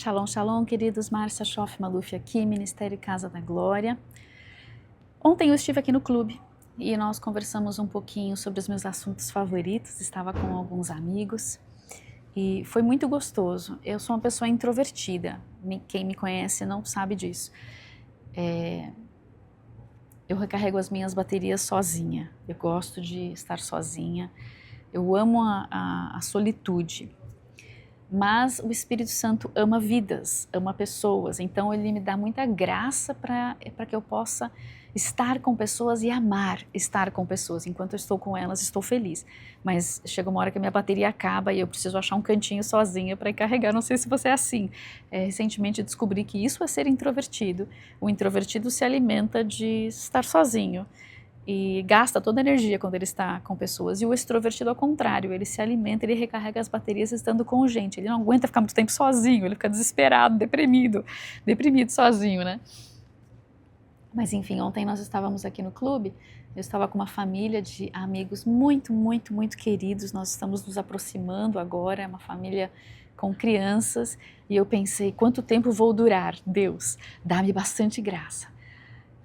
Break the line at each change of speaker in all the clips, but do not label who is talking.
Shalom, shalom, queridos. Márcia Schoff Maluf aqui, Ministério Casa da Glória. Ontem eu estive aqui no clube e nós conversamos um pouquinho sobre os meus assuntos favoritos, estava com alguns amigos e foi muito gostoso. Eu sou uma pessoa introvertida, quem me conhece não sabe disso. Eu recarrego as minhas baterias sozinha, eu gosto de estar sozinha, eu amo a solitude. Mas o Espírito Santo ama vidas, ama pessoas, então ele me dá muita graça para que eu possa estar com pessoas e amar estar com pessoas. Enquanto eu estou com elas, estou feliz. Mas chega uma hora que a minha bateria acaba e eu preciso achar um cantinho sozinha para carregar. Não sei se você é assim. Recentemente descobri que isso é ser introvertido. O introvertido se alimenta de estar sozinho e gasta toda a energia quando ele está com pessoas. E o extrovertido ao contrário, ele se alimenta, ele recarrega as baterias estando com gente. Ele não aguenta ficar muito tempo sozinho, ele fica desesperado, deprimido sozinho, né? Mas enfim, ontem nós estávamos aqui no clube, eu estava com uma família de amigos muito queridos, nós estamos nos aproximando agora, é uma família com crianças, e eu pensei, quanto tempo vou durar? Deus, dá-me bastante graça.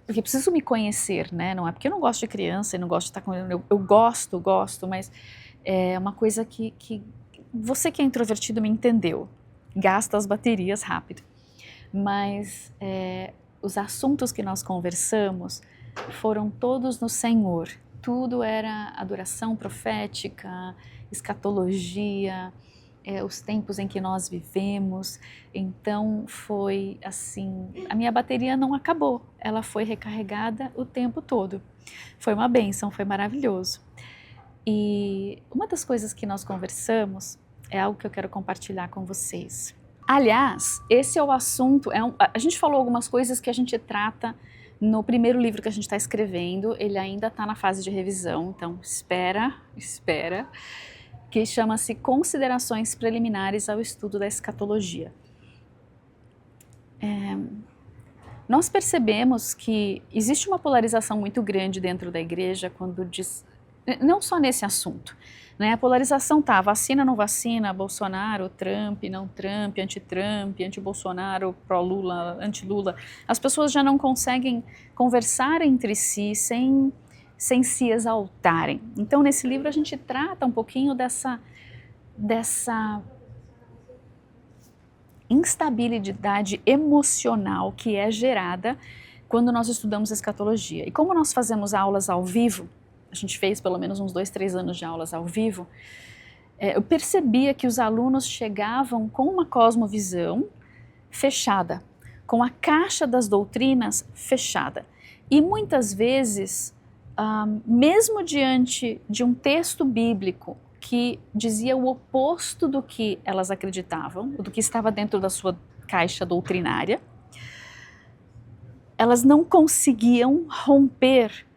Porque preciso me conhecer, né? Não é porque eu não gosto de criança e não gosto de estar com ele. Eu gosto, mas é uma coisa que você que é introvertido me entendeu. Gasta as baterias rápido. Mas os assuntos que nós conversamos foram todos no Senhor. Tudo era adoração profética, escatologia, os tempos em que nós vivemos. Então foi assim, a minha bateria não acabou, ela foi recarregada o tempo todo. Foi uma bênção, foi maravilhoso. E uma das coisas que nós conversamos é algo que eu quero compartilhar com vocês. Aliás, esse é o assunto, a gente falou algumas coisas que a gente trata no primeiro livro que a gente está escrevendo, ele ainda está na fase de revisão, então espera, que chama-se Considerações Preliminares ao Estudo da Escatologia. Nós percebemos que existe uma polarização muito grande dentro da igreja quando diz, não só nesse assunto, né? A polarização tá, vacina, não vacina, Bolsonaro, Trump, não Trump, anti-Trump, anti-Bolsonaro, pró-Lula, anti-Lula. As pessoas já não conseguem conversar entre si sem se exaltarem. Então, nesse livro a gente trata um pouquinho dessa instabilidade emocional que é gerada quando nós estudamos escatologia. E como nós fazemos aulas ao vivo, a gente fez pelo menos uns 2-3 anos de aulas ao vivo, eu percebia que os alunos chegavam com uma cosmovisão fechada, com a caixa das doutrinas fechada. E muitas vezes, mesmo diante de um texto bíblico que dizia o oposto do que elas acreditavam, do que estava dentro da sua caixa doutrinária, elas não conseguiam romper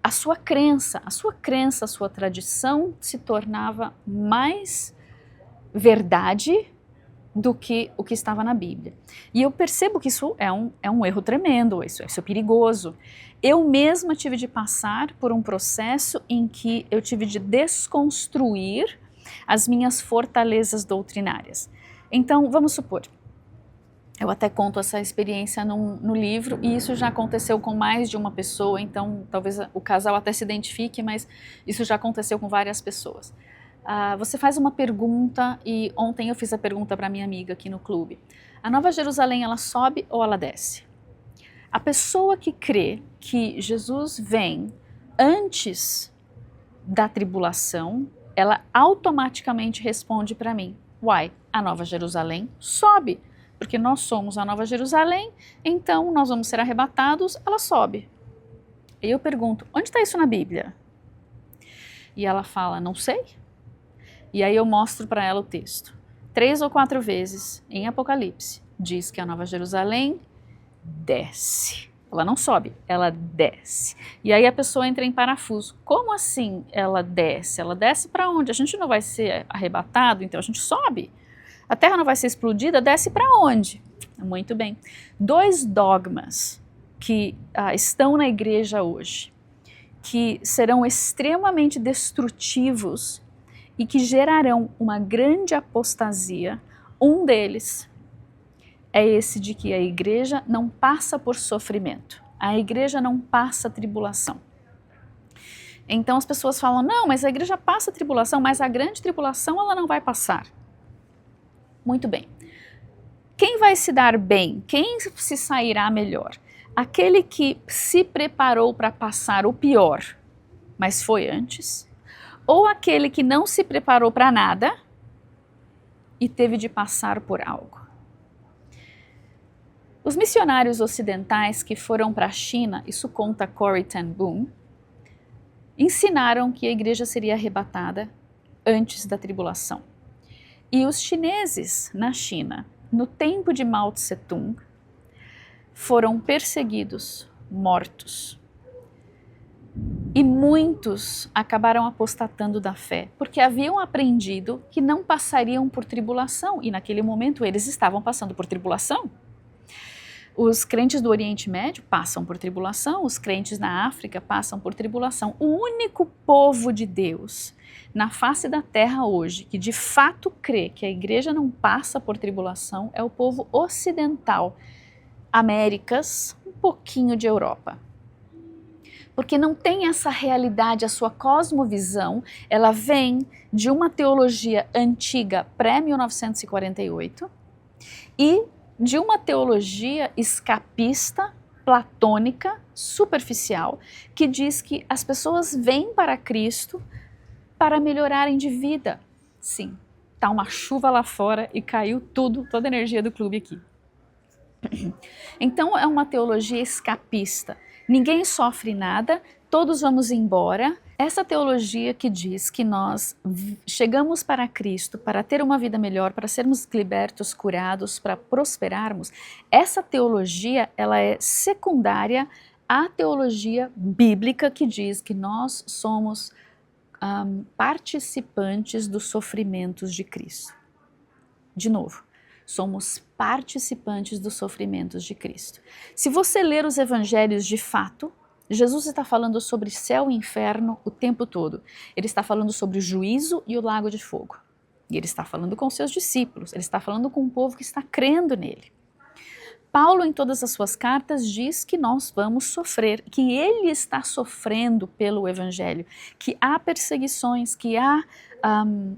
a sua crença, a sua tradição se tornava mais verdade do que o que estava na Bíblia. E eu percebo que isso é um erro tremendo, isso é perigoso. Eu mesma tive de passar por um processo em que eu tive de desconstruir as minhas fortalezas doutrinárias. Então, vamos supor, eu até conto essa experiência no livro, e isso já aconteceu com mais de uma pessoa, então talvez o casal até se identifique, mas isso já aconteceu com várias pessoas. Você faz uma pergunta, e ontem eu fiz a pergunta para minha amiga aqui no clube. A Nova Jerusalém, ela sobe ou ela desce? A pessoa que crê que Jesus vem antes da tribulação, ela automaticamente responde para mim, uai, a Nova Jerusalém sobe, porque nós somos a Nova Jerusalém, então nós vamos ser arrebatados, ela sobe. E eu pergunto, onde está isso na Bíblia? E ela fala, não sei. E aí eu mostro para ela o texto. 3 ou 4 vezes em Apocalipse diz que a Nova Jerusalém desce. Ela não sobe, ela desce. E aí a pessoa entra em parafuso. Como assim ela desce? Ela desce para onde? A gente não vai ser arrebatado, então a gente sobe. A terra não vai ser explodida, desce para onde? Muito bem. 2 dogmas que estão na igreja hoje, que serão extremamente destrutivos e que gerarão uma grande apostasia. Um deles é esse de que a igreja não passa por sofrimento, a igreja não passa tribulação. Então as pessoas falam, não, mas a igreja passa tribulação, mas a grande tribulação ela não vai passar. Muito bem. Quem vai se dar bem? Quem se sairá melhor? Aquele que se preparou para passar o pior, mas foi antes? Ou aquele que não se preparou para nada e teve de passar por algo? Os missionários ocidentais que foram para a China, isso conta Corrie ten Boom, ensinaram que a igreja seria arrebatada antes da tribulação. E os chineses na China, no tempo de Mao Tse Tung, foram perseguidos, mortos. E muitos acabaram apostatando da fé, porque haviam aprendido que não passariam por tribulação, e naquele momento eles estavam passando por tribulação. Os crentes do Oriente Médio passam por tribulação, os crentes na África passam por tribulação. O único povo de Deus na face da terra hoje que de fato crê que a igreja não passa por tribulação é o povo ocidental, Américas, um pouquinho de Europa. Porque não tem essa realidade, a sua cosmovisão, ela vem de uma teologia antiga pré-1948 e de uma teologia escapista, platônica, superficial, que diz que as pessoas vêm para Cristo para melhorarem de vida. Sim, tá uma chuva lá fora e caiu tudo, toda a energia do clube aqui. Então é uma teologia escapista. Ninguém sofre nada, todos vamos embora. Essa teologia que diz que nós chegamos para Cristo para ter uma vida melhor, para sermos libertos, curados, para prosperarmos, essa teologia ela é secundária à teologia bíblica que diz que nós somos participantes dos sofrimentos de Cristo. De novo, somos participantes dos sofrimentos de Cristo. Se você ler os evangelhos de fato, Jesus está falando sobre céu e inferno o tempo todo. Ele está falando sobre o juízo e o lago de fogo. E ele está falando com seus discípulos, ele está falando com um povo que está crendo nele. Paulo, em todas as suas cartas, diz que nós vamos sofrer, que ele está sofrendo pelo evangelho, que há perseguições, que há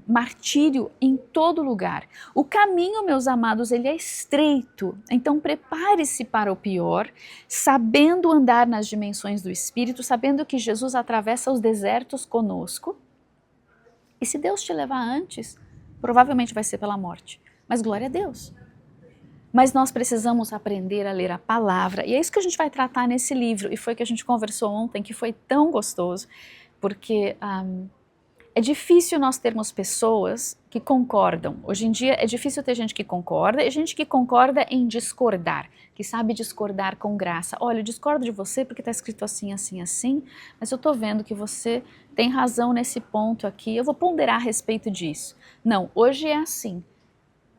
martírio em todo lugar. O caminho, meus amados, ele é estreito, então prepare-se para o pior, sabendo andar nas dimensões do Espírito, sabendo que Jesus atravessa os desertos conosco. E se Deus te levar antes, provavelmente vai ser pela morte, mas glória a Deus. Mas nós precisamos aprender a ler a palavra, e é isso que a gente vai tratar nesse livro, e foi que a gente conversou ontem, que foi tão gostoso, porque é difícil nós termos pessoas que concordam. Hoje em dia é difícil ter gente que concorda, e gente que concorda em discordar, que sabe discordar com graça. Olha, eu discordo de você porque está escrito assim, assim, assim, mas eu estou vendo que você tem razão nesse ponto aqui, eu vou ponderar a respeito disso. Não, hoje é assim,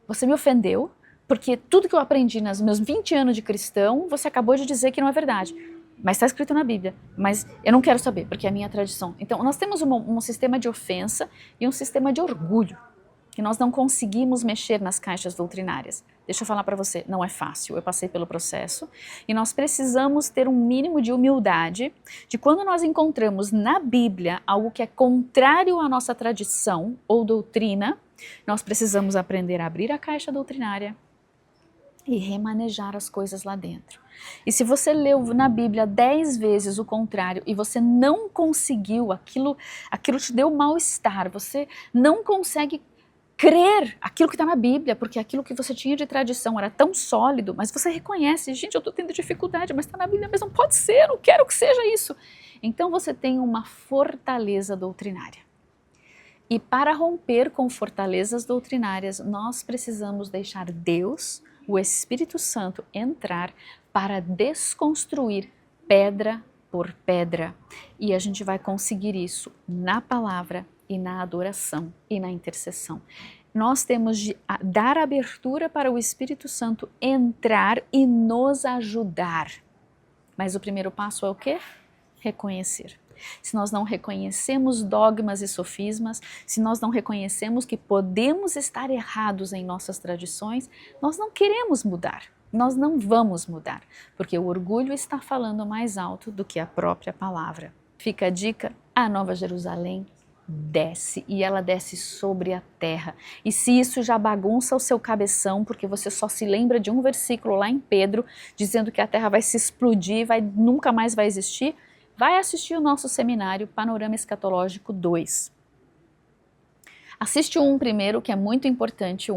você me ofendeu, porque tudo que eu aprendi nos meus 20 anos de cristão, você acabou de dizer que não é verdade. Mas está escrito na Bíblia. Mas eu não quero saber, porque é a minha tradição. Então, nós temos um sistema de ofensa e um sistema de orgulho, que nós não conseguimos mexer nas caixas doutrinárias. Deixa eu falar para você, não é fácil, eu passei pelo processo, e nós precisamos ter um mínimo de humildade, de quando nós encontramos na Bíblia algo que é contrário à nossa tradição ou doutrina, nós precisamos aprender a abrir a caixa doutrinária, e remanejar as coisas lá dentro. E se você leu na Bíblia 10 vezes o contrário e você não conseguiu, aquilo te deu mal-estar, você não consegue crer aquilo que está na Bíblia, porque aquilo que você tinha de tradição era tão sólido, mas você reconhece, gente, eu estou tendo dificuldade, mas está na Bíblia, mas não pode ser, não quero que seja isso. Então você tem uma fortaleza doutrinária. E para romper com fortalezas doutrinárias, nós precisamos deixar Deus, o Espírito Santo, entrar para desconstruir pedra por pedra. E a gente vai conseguir isso na palavra e na adoração e na intercessão. Nós temos de dar abertura para o Espírito Santo entrar e nos ajudar. Mas o primeiro passo é o quê? Reconhecer. se nós não reconhecemos dogmas e sofismas, se nós não reconhecemos que podemos estar errados em nossas tradições, nós não queremos mudar, nós não vamos mudar, porque o orgulho está falando mais alto do que a própria palavra. Fica a dica, a Nova Jerusalém desce e ela desce sobre a terra. E se isso já bagunça o seu cabeção, porque você só se lembra de um versículo lá em Pedro, dizendo que a terra vai se explodir, nunca mais vai existir, vai assistir o nosso seminário Panorama Escatológico 2. Assiste um primeiro, que é muito importante,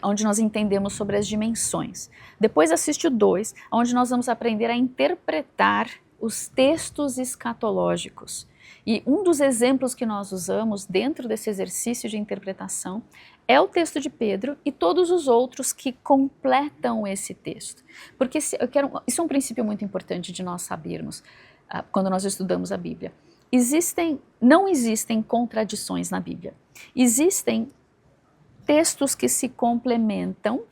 onde nós entendemos sobre as dimensões. Depois assiste o 2, onde nós vamos aprender a interpretar os textos escatológicos. E um dos exemplos que nós usamos dentro desse exercício de interpretação é o texto de Pedro e todos os outros que completam esse texto. Porque isso é um princípio muito importante de nós sabermos quando nós estudamos a Bíblia. Não existem contradições na Bíblia. Existem textos que se complementam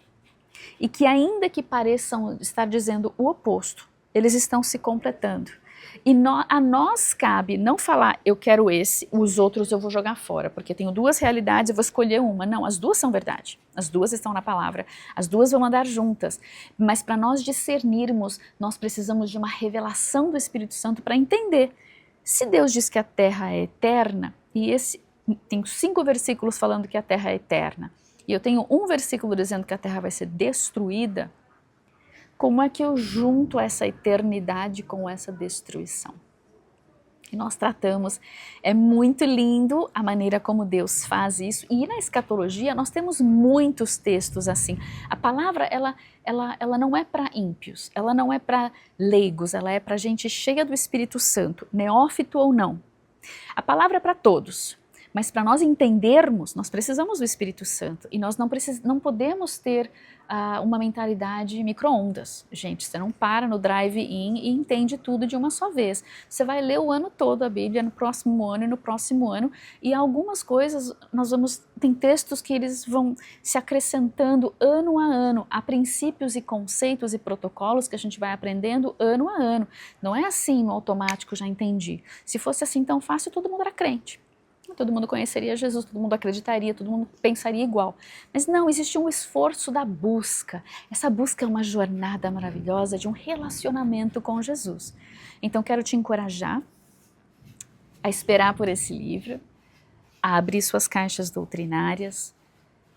e que, ainda que pareçam estar dizendo o oposto, eles estão se completando. E a nós cabe não falar, eu quero esse, os outros eu vou jogar fora, porque tenho duas realidades, eu vou escolher uma. Não, as duas são verdade, as duas estão na palavra, as duas vão andar juntas. Mas para nós discernirmos, nós precisamos de uma revelação do Espírito Santo para entender. Se Deus diz que a terra é eterna, e tem 5 versículos falando que a terra é eterna, e eu tenho um versículo dizendo que a terra vai ser destruída, como é que eu junto essa eternidade com essa destruição? E nós tratamos, é muito lindo a maneira como Deus faz isso, e na escatologia nós temos muitos textos assim. A palavra, ela não é para ímpios, ela não é para leigos, ela é para gente cheia do Espírito Santo, neófito ou não. A palavra é para todos. Mas para nós entendermos, nós precisamos do Espírito Santo e nós não podemos ter uma mentalidade micro-ondas. Gente, você não para no drive-in e entende tudo de uma só vez. Você vai ler o ano todo a Bíblia, no próximo ano e no próximo ano, e algumas coisas tem textos que eles vão se acrescentando ano a ano, há princípios e conceitos e protocolos que a gente vai aprendendo ano a ano. Não é assim no automático, já entendi. Se fosse assim tão fácil, todo mundo era crente. Todo mundo conheceria Jesus, todo mundo acreditaria, todo mundo pensaria igual. Mas não, existe um esforço da busca. Essa busca é uma jornada maravilhosa de um relacionamento com Jesus. Então quero te encorajar a esperar por esse livro, a abrir suas caixas doutrinárias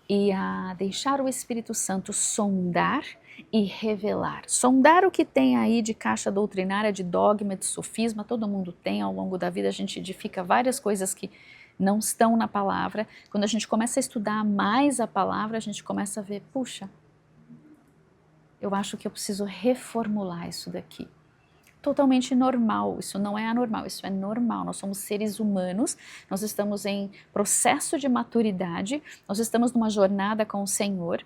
e a deixar o Espírito Santo sondar e revelar. Sondar o que tem aí de caixa doutrinária, de dogma, de sofisma, todo mundo tem. Ao longo da vida a gente edifica várias coisas que não estão na palavra. Quando a gente começa a estudar mais a palavra, a gente começa a ver, puxa, eu acho que eu preciso reformular isso daqui. Totalmente normal, isso não é anormal, isso é normal. Nós somos seres humanos, nós estamos em processo de maturidade, nós estamos numa jornada com o Senhor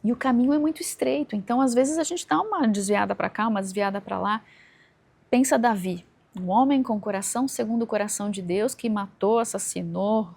e o caminho é muito estreito. Então, às vezes a gente dá uma desviada para cá, uma desviada para lá. Pensa Davi. Um homem com coração segundo o coração de Deus, que matou, assassinou,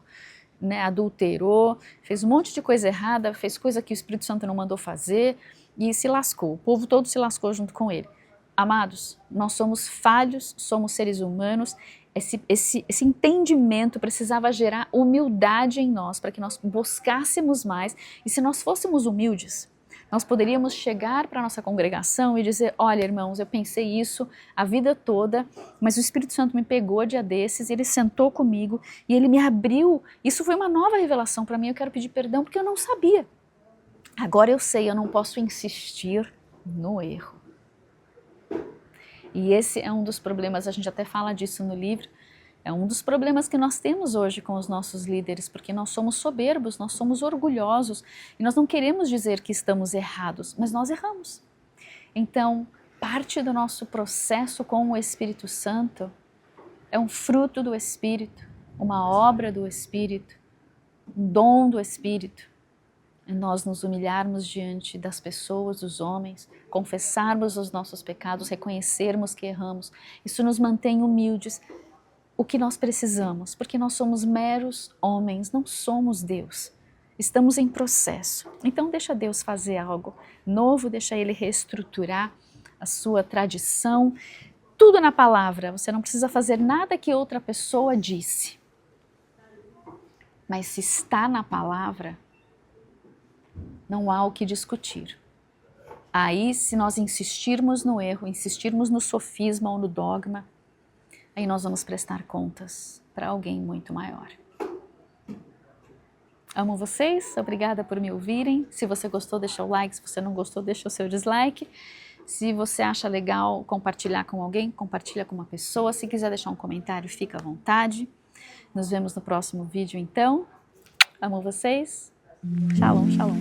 adulterou, fez um monte de coisa errada, fez coisa que o Espírito Santo não mandou fazer e se lascou. O povo todo se lascou junto com ele. Amados, nós somos falhos, somos seres humanos. Esse entendimento precisava gerar humildade em nós, para que nós buscássemos mais. E se nós fôssemos humildes, nós poderíamos chegar para a nossa congregação e dizer, olha irmãos, eu pensei isso a vida toda, mas o Espírito Santo me pegou dia desses, ele sentou comigo e ele me abriu. Isso foi uma nova revelação para mim, eu quero pedir perdão porque eu não sabia. Agora eu sei, eu não posso insistir no erro. E esse é um dos problemas, a gente até fala disso no livro, é um dos problemas que nós temos hoje com os nossos líderes, porque nós somos soberbos, nós somos orgulhosos e nós não queremos dizer que estamos errados, mas nós erramos. Então, parte do nosso processo com o Espírito Santo é um fruto do Espírito, uma obra do Espírito, um dom do Espírito. É nós nos humilharmos diante das pessoas, dos homens, confessarmos os nossos pecados, reconhecermos que erramos. Isso nos mantém humildes. O que nós precisamos, porque nós somos meros homens, não somos Deus. Estamos em processo. Então deixa Deus fazer algo novo, deixa Ele reestruturar a sua tradição. tudo na palavra, você não precisa fazer nada que outra pessoa disse. Mas se está na palavra, não há o que discutir. Aí, se nós insistirmos no erro, insistirmos no sofisma ou no dogma, aí nós vamos prestar contas para alguém muito maior. Amo vocês, obrigada por me ouvirem. Se você gostou, deixa o like, se você não gostou, deixa o seu dislike. Se você acha legal compartilhar com alguém, compartilha com uma pessoa. Se quiser deixar um comentário, fica à vontade. Nos vemos no próximo vídeo então. Amo vocês. Shalom, shalom.